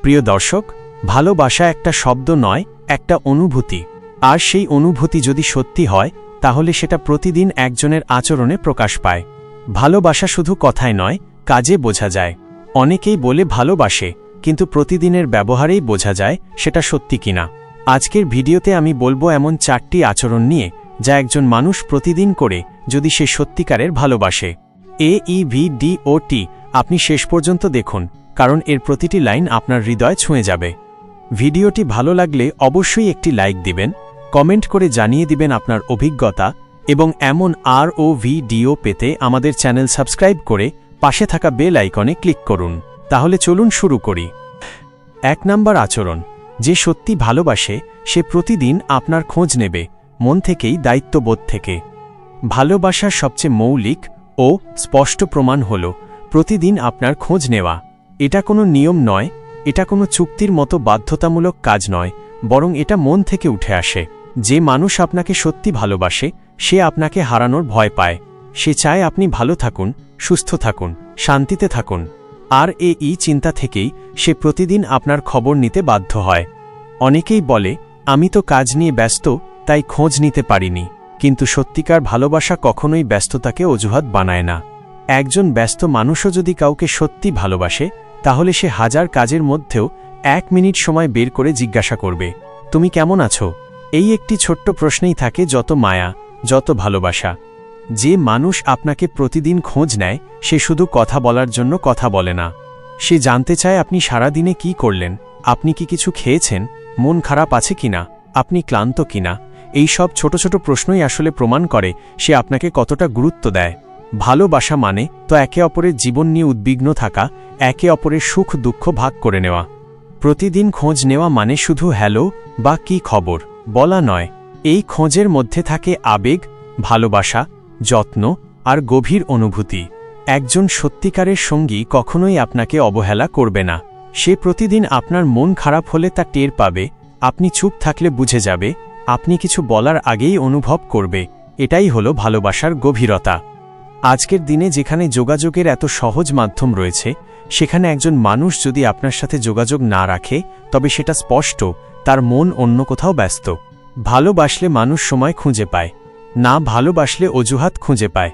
প্রিয় দর্শক, ভালোবাসা একটা শব্দ নয়, একটা অনুভূতি। আর সেই অনুভূতি যদি সত্যি হয় তাহলে সেটা প্রতিদিন একজনের আচরণে প্রকাশ পায়। ভালোবাসা শুধু কথায় নয়, কাজে বোঝা যায়। অনেকেই বলে ভালোবাসে, কিন্তু প্রতিদিনের ব্যবহারেই বোঝা যায় সেটা সত্যি কিনা। আজকের ভিডিওতে আমি বলবো এমন 4টি আচরণ নিয়ে যা একজন মানুষ প্রতিদিন করে যদি সে সত্যিকারের ভালোবাসে। AEVDOT আপনি শেষ পর্যন্ত দেখুন, কারণ এর প্রতিটি লাইন আপনার হৃদয় ছুঁয়ে যাবে। ভিডিওটি ভালো লাগলে অবশ্যই একটি লাইক দিবেন, কমেন্ট করে জানিয়ে দিবেন আপনার অভিজ্ঞতা, এবং এমন আরও ভিডিও পেতে আমাদের চ্যানেল সাবস্ক্রাইব করে পাশে থাকা বেল আইকনে ক্লিক করুন। তাহলে চলুন শুরু করি। 1 নম্বর আচরণ, যে সত্যি ভালোবাসে সে প্রতিদিন আপনার খোঁজ নেবে, মন থেকেই, দায়িত্ববোধ থেকে। ভালোবাসার সবচেয়ে মৌলিক ও স্পষ্ট প্রমাণ হল প্রতিদিন আপনার খোঁজ নেওয়া। এটা কোনো নিয়ম নয়, এটা কোনো চুক্তির মতো বাধ্যতামূলক কাজ নয়, বরং এটা মন থেকে উঠে আসে। যে মানুষ আপনাকে সত্যি ভালোবাসে সে আপনাকে হারানোর ভয় পায়। সে চায় আপনি ভালো থাকুন, সুস্থ থাকুন, শান্তিতে থাকুন। আর এই চিন্তা থেকেই সে প্রতিদিন আপনার খবর নিতে বাধ্য হয়। অনেকেই বলে, আমি তো কাজ নিয়ে ব্যস্ত, তাই খোঁজ নিতে পারিনি। কিন্তু সত্যিকার ভালোবাসা কখনোই ব্যস্ততাকে অজুহাত বানায় না। একজন ব্যস্ত মানুষও যদি কাউকে সত্যি ভালোবাসে তাহলে সে হাজার কাজের মধ্যেও 1 মিনিট সময় বের করে জিজ্ঞাসা করবে, তুমি কেমন আছো? এই একটি ছোট্ট প্রশ্নেই থাকে যত মায়া, যত ভালোবাসা। যে মানুষ আপনাকে প্রতিদিন খোঁজ নেয় সে শুধু কথা বলার জন্য কথা বলে না। সে জানতে চায় আপনি সারাদিনে কি করলেন, আপনি কি কিছু খেয়েছেন, মন খারাপ আছে কিনা, আপনি ক্লান্ত কিনা। এই সব ছোট ছোট প্রশ্নই আসলে প্রমাণ করে সে আপনাকে কতটা গুরুত্ব দেয়। ভালোবাসা মানে তো একে অপরের জীবন নিয়ে উদ্বিগ্ন থাকা, একে অপরের সুখ দুঃখ ভাগ করে নেওয়া। প্রতিদিন খোঁজ নেওয়া মানে শুধু হ্যালো বা কি খবর বলা নয়। এই খোঁজের মধ্যে থাকে আবেগ, ভালোবাসা, যত্ন আর গভীর অনুভূতি। একজন সত্যিকারের সঙ্গী কখনোই আপনাকে অবহেলা করবে না। সে প্রতিদিন আপনার মন খারাপ হলে তা টের পাবে, আপনি চুপ থাকলে বুঝে যাবে, আপনি কিছু বলার আগেই অনুভব করবে। এটাই হলো ভালোবাসার গভীরতা। আজকের দিনে যেখানে যোগাযোগের এত সহজ মাধ্যম রয়েছে, সেখানে একজন মানুষ যদি আপনার সাথে যোগাযোগ না রাখে তবে সেটা স্পষ্ট তার মন অন্য কোথাও ব্যস্ত। ভালোবাসলে মানুষ সময় খুঁজে পায়, না ভালোবাসলে অজুহাত খুঁজে পায়।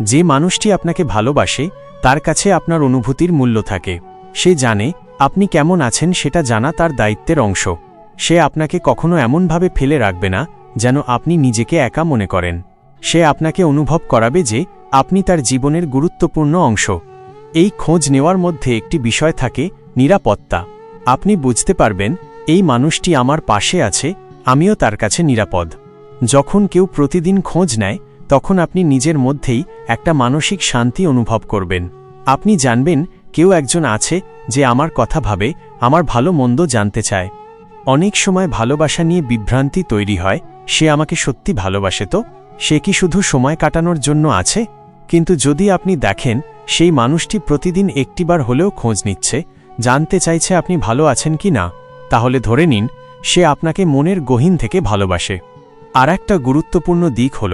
যে মানুষটি আপনাকে ভালোবাসে তার কাছে আপনার অনুভূতির মূল্য থাকে। সে জানে আপনি কেমন আছেন, সেটা জানা তার দায়িত্বের অংশ। সে আপনাকে কখনো এমনভাবে ফেলে রাখবে না যেন আপনি নিজেকে একা মনে করেন। সে আপনাকে অনুভব করাবে যে আপনি তার জীবনের গুরুত্বপূর্ণ অংশ। এই খোঁজ নেওয়ার মধ্যে একটি বিষয় থাকে, নিরাপত্তা। আপনি বুঝতে পারবেন এই মানুষটি আমার পাশে আছে, আমিও তার কাছে নিরাপদ। যখন কেউ প্রতিদিন খোঁজ নেয় তখন আপনি নিজের মধ্যেই একটা মানসিক শান্তি অনুভব করবেন। আপনি জানবেন কেউ একজন আছে যে আমার কথা ভাবে, আমার ভালো মন্দ জানতে চায়। অনেক সময় ভালোবাসা নিয়ে বিভ্রান্তি তৈরি হয়, সে আমাকে সত্যি ভালোবাসে তো? সে কি শুধু সময় কাটানোর জন্য আছে? কিন্তু যদি আপনি দেখেন সেই মানুষটি প্রতিদিন একটিবার হলেও খোঁজ নিচ্ছে, জানতে চাইছে আপনি ভালো আছেন কি না, তাহলে ধরে নিন সে আপনাকে মনের গহীন থেকে ভালোবাসে। আর একটা গুরুত্বপূর্ণ দিক হল,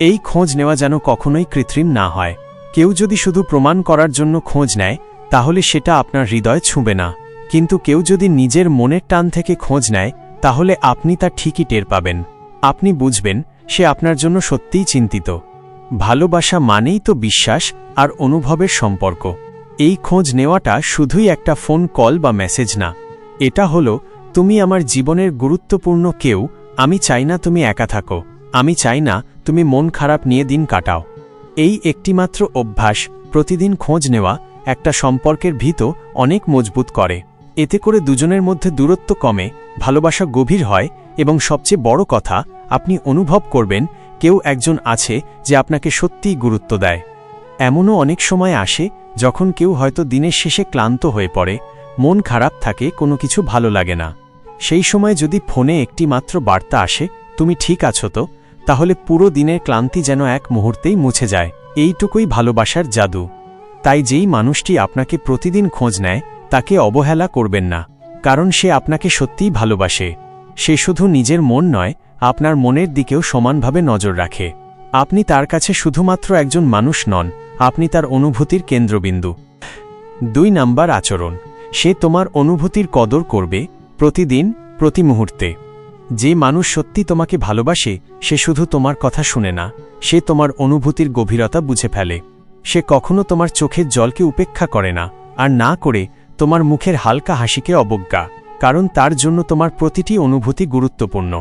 এই খোঁজ নেওয়া যেন কখনোই কৃত্রিম না হয়। কেউ যদি শুধু প্রমাণ করার জন্য খোঁজ নেয় তাহলে সেটা আপনার হৃদয় ছুঁবে না। কিন্তু কেউ যদি নিজের মনের টান থেকে খোঁজ নেয় তাহলে আপনি তা ঠিকই টের পাবেন। আপনি বুঝবেন সে আপনার জন্য সত্যিই চিন্তিত। ভালোবাসা মানেই তো বিশ্বাস আর অনুভবের সম্পর্ক। এই খোঁজ নেওয়াটা শুধুই একটা ফোন কল বা মেসেজ না, এটা হলো তুমি আমার জীবনের গুরুত্বপূর্ণ কেউ, আমি চাই না তুমি একা থাকো, আমি চাই না তুমি মন খারাপ নিয়ে দিন কাটাও। এই একটিমাত্র অভ্যাস, প্রতিদিন খোঁজ নেওয়া, একটা সম্পর্কের ভিত অনেক মজবুত করে। এতে করে দুজনের মধ্যে দূরত্ব কমে, ভালোবাসা গভীর হয়, এবং সবচেয়ে বড় কথা, আপনি অনুভব করবেন কেউ একজন আছে যে আপনাকে সত্যিই গুরুত্ব দেয়। এমনও অনেক সময় আসে যখন কেউ হয়তো দিনের শেষে ক্লান্ত হয়ে পড়ে, মন খারাপ থাকে, কোনো কিছু ভালো লাগে না। সেই সময় যদি ফোনে একটি মাত্র বার্তা আসে, তুমি ঠিক আছো তো, তাহলে পুরো দিনের ক্লান্তি যেন এক মুহূর্তেই মুছে যায়। এইটুকুই ভালোবাসার জাদু। তাই যেই মানুষটি আপনাকে প্রতিদিন খোঁজ নেয় তাকে অবহেলা করবেন না, কারণ সে আপনাকে সত্যিই ভালোবাসে। সে শুধু নিজের মন নয়, আপনার মনের দিকেও সমানভাবে নজর রাখে। আপনি তার কাছে শুধুমাত্র একজন মানুষ নন, আপনি তার অনুভূতির কেন্দ্রবিন্দু। 2 নাম্বার আচরণ, সে তোমার অনুভূতির কদর করবে প্রতিদিন, প্রতি মুহূর্তে। যে মানুষ সত্যি তোমাকে ভালোবাসে সে শুধু তোমার কথা শুনে না, সে তোমার অনুভূতির গভীরতা বুঝে ফেলে। সে কখনো তোমার চোখের জলকে উপেক্ষা করে না, আর না করে তোমার মুখের হালকা হাসিকে অবজ্ঞা, কারণ তার জন্য তোমার প্রতিটি অনুভূতি গুরুত্বপূর্ণ।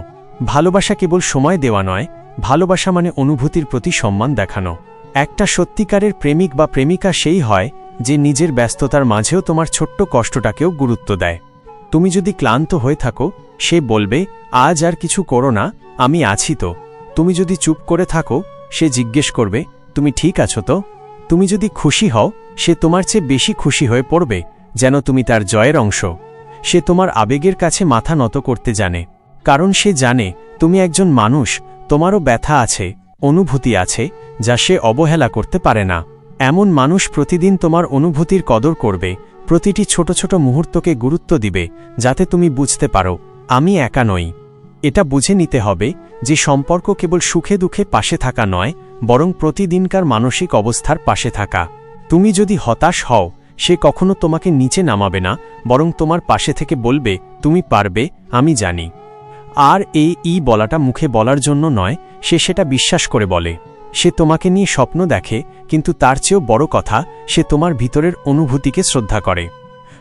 ভালোবাসা কেবল সময় দেওয়া নয়, ভালোবাসা মানে অনুভূতির প্রতি সম্মান দেখানো। একটা সত্যিকারের প্রেমিক বা প্রেমিকা সেই হয় যে নিজের ব্যস্ততার মাঝেও তোমার ছোট্ট কষ্টটাকেও গুরুত্ব দেয়। তুমি যদি ক্লান্ত হয়ে থাকো, সে বলবে, আজ আর কিছু করো না, আমি আছি তো। তুমি যদি চুপ করে থাকো, সে জিজ্ঞেস করবে, তুমি ঠিক আছো তো? তুমি যদি খুশি হও, সে তোমার চেয়ে বেশি খুশি হয়ে পড়বে, যেন তুমি তার জয়ের অংশ। সে তোমার আবেগের কাছে মাথা নত করতে জানে, কারণ সে জানে তুমি একজন মানুষ, তোমারও ব্যথা আছে, অনুভূতি আছে, যা সে অবহেলা করতে পারে না। এমন মানুষ প্রতিদিন তোমার অনুভূতির কদর করবে, প্রতিটি ছোট ছোট মুহূর্তকে গুরুত্ব দিবে, যাতে তুমি বুঝতে পারো আমি একা নই। এটা বুঝে নিতে হবে যে সম্পর্ক কেবল সুখে দুঃখে পাশে থাকা নয়, বরং প্রতিদিনকার মানসিক অবস্থার পাশে থাকা। তুমি যদি হতাশ হও, সে কখনো তোমাকে নিচে নামাবে না, বরং তোমার পাশে থেকে বলবে, তুমি পারবে, আমি জানি। আর এই বলাটা মুখে বলার জন্য নয়, সে সেটা বিশ্বাস করে বলে। সে তোমাকে নিয়ে স্বপ্ন দেখে, কিন্তু তার চেয়েও বড় কথা, সে তোমার ভিতরের অনুভূতিকে শ্রদ্ধা করে।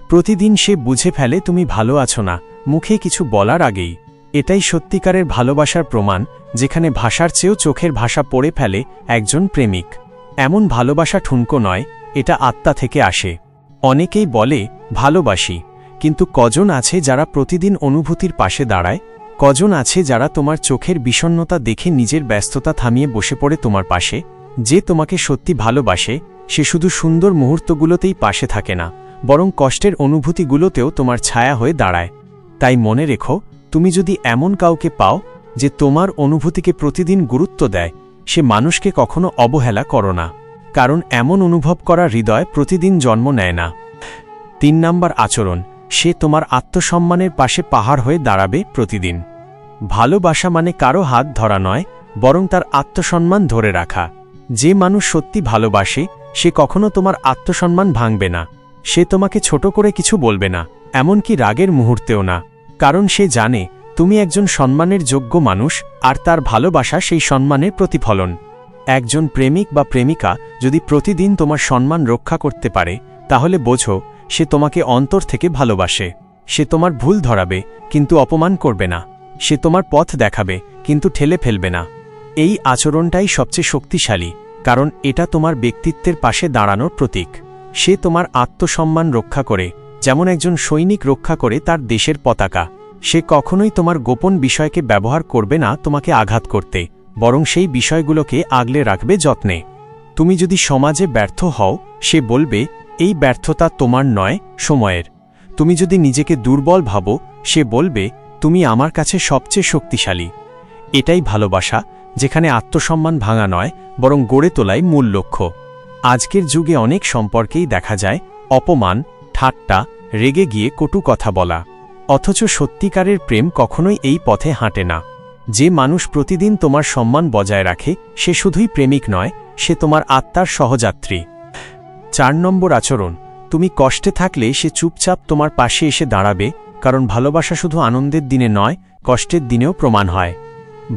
প্রতিদিন সে বুঝে ফেলে তুমি ভালো আছো না, মুখে কিছু বলার আগেই। এটাই সত্যিকারের ভালোবাসার প্রমাণ, যেখানে ভাষার চেয়েও চোখের ভাষা পড়ে ফেলে একজন প্রেমিক। এমন ভালোবাসা ঠুনকো নয়, এটা আত্মা থেকে আসে। অনেকেই বলে ভালোবাসি, কিন্তু কজন আছে যারা প্রতিদিন অনুভূতির পাশে দাঁড়ায়? কজন আছে যারা তোমার চোখের বিষণ্ণতা দেখে নিজের ব্যস্ততা থামিয়ে বসে পড়ে তোমার পাশে? যে তোমাকে সত্যি ভালোবাসে সে শুধু সুন্দর মুহূর্তগুলোতেই পাশে থাকে না, বরং কষ্টের অনুভূতিগুলোতেও তোমার ছায়া হয়ে দাঁড়ায়। তাই মনে রেখো, তুমি যদি এমন কাউকে পাও যে তোমার অনুভূতিকে প্রতিদিন গুরুত্ব দেয়, সে মানুষকে কখনো অবহেলা করো না, কারণ এমন অনুভব করা হৃদয় প্রতিদিন জন্ম নেয় না। ৩ নম্বর আচরণ, সে তোমার আত্মসম্মানের পাশে পাহাড় হয়ে দাঁড়াবে প্রতিদিন। ভালোবাসা মানে কারো হাত ধরা নয়, বরং তার আত্মসম্মান ধরে রাখা। যে মানুষ সত্যি ভালোবাসে সে কখনো তোমার আত্মসম্মান ভাঙবে না। সে তোমাকে ছোট করে কিছু বলবে না, এমনকি রাগের মুহূর্তেও না, কারণ সে জানে তুমি একজন সম্মানের যোগ্য মানুষ, আর তার ভালোবাসা সেই সম্মানের প্রতিফলন। একজন প্রেমিক বা প্রেমিকা যদি প্রতিদিন তোমার সম্মান রক্ষা করতে পারে, তাহলে বোঝো সে তোমাকে অন্তর থেকে ভালোবাসে। সে তোমার ভুল ধরাবে, কিন্তু অপমান করবে না। সে তোমার পথ দেখাবে, কিন্তু ঠেলে ফেলবে না। এই আচরণটাই সবচেয়ে শক্তিশালী, কারণ এটা তোমার ব্যক্তিত্বের পাশে দাঁড়ানোর প্রতীক। সে তোমার আত্মসম্মান রক্ষা করে, যেমন একজন সৈনিক রক্ষা করে তার দেশের পতাকা। সে কখনোই তোমার গোপন বিষয়কে ব্যবহার করবে না তোমাকে আঘাত করতে, বরং সেই বিষয়গুলোকে আগলে রাখবে যত্নে। তুমি যদি সমাজে ব্যর্থ হও, সে বলবে, এই ব্যর্থতা তোমার নয়, সময়ের। তুমি যদি নিজেকে দুর্বল ভাবো, সে বলবে, তুমি আমার কাছে সবচেয়ে শক্তিশালী। এটাই ভালোবাসা, যেখানে আত্মসম্মান ভাঙা নয়, বরং গড়ে তোলাই মূল লক্ষ্য। আজকের যুগে অনেক সম্পর্কেই দেখা যায় অপমান, ঠাট্টা, রেগে গিয়ে কটু কথা বলা। অথচ সত্যিকারের প্রেম কখনোই এই পথে হাঁটে না। যে মানুষ প্রতিদিন তোমার সম্মান বজায় রাখে সে শুধুই প্রেমিক নয়, সে তোমার আত্মার সহযাত্রী। ৪ নম্বর আচরণ, তুমি কষ্টে থাকলে সে চুপচাপ তোমার পাশে এসে দাঁড়াবে, কারণ ভালোবাসা শুধু আনন্দের দিনে নয়, কষ্টের দিনেও প্রমাণ হয়।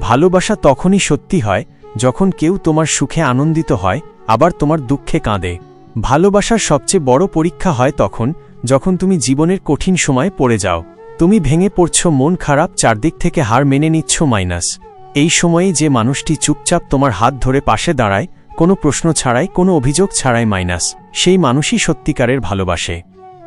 ভালোবাসা তখনই সত্যি হয় যখন কেউ তোমার সুখে আনন্দিত হয়, আবার তোমার দুঃখে কাঁদে। ভালোবাসার সবচেয়ে বড় পরীক্ষা হয় তখন যখন তুমি জীবনের কঠিন সময়ে পড়ে যাও। তুমি ভেঙে পড়ছ, মন খারাপ, চারদিক থেকে হার মেনে নিচ্ছ মাইনাস। এই সময়ে যে মানুষটি চুপচাপ তোমার হাত ধরে পাশে দাঁড়ায়, কোনো প্রশ্ন ছাড়াই, কোনো অভিযোগ ছাড়াই মাইনাস, সেই মানুষই সত্যিকারের ভালোবাসে।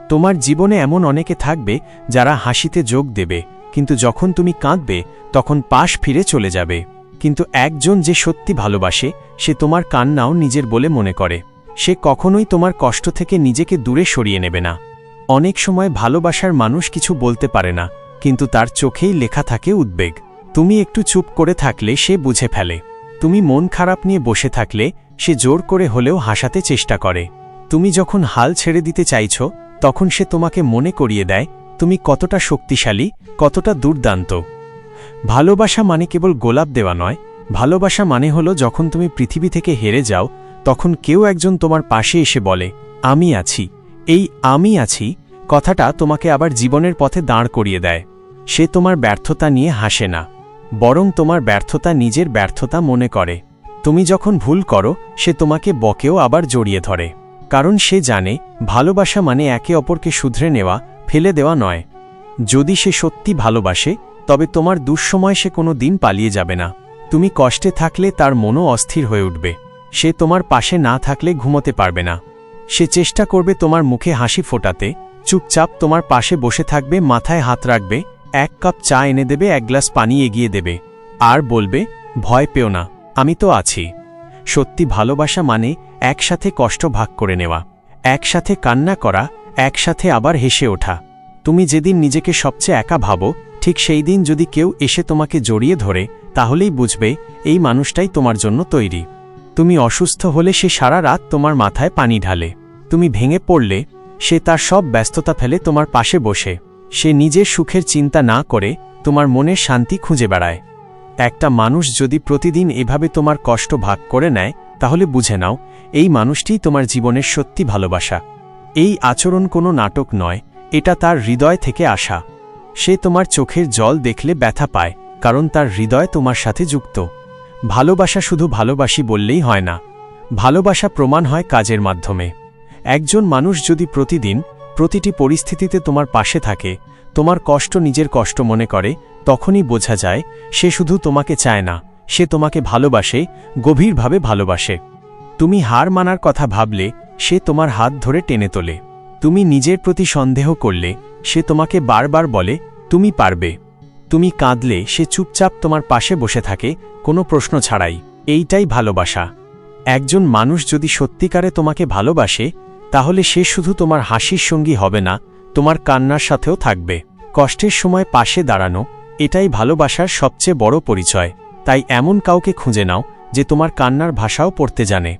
তোমার জীবনে এমন অনেকে থাকবে যারা হাসিতে যোগ দেবে, কিন্তু যখন তুমি কাঁদবে তখন পাশ ফিরে চলে যাবে। কিন্তু একজন যে সত্যি ভালোবাসে সে তোমার কান্নাও নিজের বলে মনে করে। সে কখনোই তোমার কষ্ট থেকে নিজেকে দূরে সরিয়ে নেবে না। অনেক সময় ভালোবাসার মানুষ কিছু বলতে পারে না, কিন্তু তার চোখেই লেখা থাকে উদ্বেগ। তুমি একটু চুপ করে থাকলে সে বুঝে ফেলে। তুমি মন খারাপ নিয়ে বসে থাকলে সে জোর করে হলেও হাসাতে চেষ্টা করে। তুমি যখন হাল ছেড়ে দিতে চাইছ তখন সে তোমাকে মনে করিয়ে দেয় তুমি কতটা শক্তিশালী, কতটা দুর্দান্ত। ভালোবাসা মানে কেবল গোলাপ দেওয়া নয়, ভালোবাসা মানে হলো যখন তুমি পৃথিবী থেকে হেরে যাও তখন কেউ একজন তোমার পাশে এসে বলে আমি আছি। এই আমি আছি কথাটা তোমাকে আবার জীবনের পথে দাঁড় করিয়ে দেয়। সে তোমার ব্যর্থতা নিয়ে হাসে না, বরং তোমার ব্যর্থতা নিজের ব্যর্থতা মনে করে। তুমি যখন ভুল করো সে তোমাকে বকেও আবার জড়িয়ে ধরে, কারণ সে জানে ভালোবাসা মানে একে অপরকে শুধরে নেওয়া, ফেলে দেওয়া নয়। যদি সে সত্যি ভালোবাসে তবে তোমার দুঃসময় সে কোনো দিন পালিয়ে যাবে না। তুমি কষ্টে থাকলে তার মনও অস্থির হয়ে উঠবে। সে তোমার পাশে না থাকলে ঘুমোতে পারবে না। সে চেষ্টা করবে তোমার মুখে হাসি ফোটাতে, চুপচাপ তোমার পাশে বসে থাকবে, মাথায় হাত রাখবে, এক কাপ চা এনে দেবে, এক গ্লাস পানি এগিয়ে দেবে, আর বলবে, ভয় পেও না, আমি তো আছি। সত্যি ভালোবাসা মানে একসাথে কষ্ট ভাগ করে নেওয়া, একসাথে কান্না করা, একসাথে আবার হেসে ওঠা। তুমি যেদিন নিজেকে সবচেয়ে একা ভাবো, ঠিক সেই দিন যদি কেউ এসে তোমাকে জড়িয়ে ধরে, তাহলেই বুঝবে এই মানুষটাই তোমার জন্য তৈরি। তুমি অসুস্থ হলে সে সারা রাত তোমার মাথায় পানি ঢালে। তুমি ভেঙে পড়লে সে তার সব ব্যস্ততা ফেলে তোমার পাশে বসে। সে নিজের সুখের চিন্তা না করে তোমার মনের শান্তি খুঁজে বেড়ায়। একটা মানুষ যদি প্রতিদিন এভাবে তোমার কষ্ট ভাগ করে নেয়, তাহলে বুঝে নাও এই মানুষটিই তোমার জীবনের সত্যি ভালোবাসা। এই আচরণ কোনো নাটক নয়, এটা তার হৃদয় থেকে আসা। সে তোমার চোখের জল দেখলে ব্যথা পায়, কারণ তার হৃদয় তোমার সাথে যুক্ত। ভালোবাসা শুধু ভালোবাসি বললেই হয় না, ভালোবাসা প্রমাণ হয় কাজের মাধ্যমে। একজন মানুষ যদি প্রতিদিন প্রতিটি পরিস্থিতিতে তোমার পাশে থাকে, তোমার কষ্ট নিজের কষ্ট মনে করে, তখনই বোঝা যায় সে শুধু তোমাকে চায় না, সে তোমাকে ভালোবাসে, গভীরভাবে ভালোবাসে। তুমি হার মানার কথা ভাবলে সে তোমার হাত ধরে টেনে তোলে। তুমি নিজের প্রতি সন্দেহ করলে সে তোমাকে বারবার বলে তুমি পারবে। তুমি কাঁদলে সে চুপচাপ তোমার পাশে বসে থাকে, কোনো প্রশ্ন ছাড়াই। এইটাই ভালোবাসা। একজন মানুষ যদি সত্যিকারে তোমাকে ভালোবাসে, তাহলে সে শুধু তোমার হাসির সঙ্গী হবে না, তোমার কান্নার সাথেও থাকবে। কষ্টের সময় পাশে দাঁড়ানো, এটাই ভালোবাসার সবচেয়ে বড় পরিচয়। তাই এমন কাউকে খুঁজে নাও যে তোমার কান্নার ভাষাও পড়তে জানে।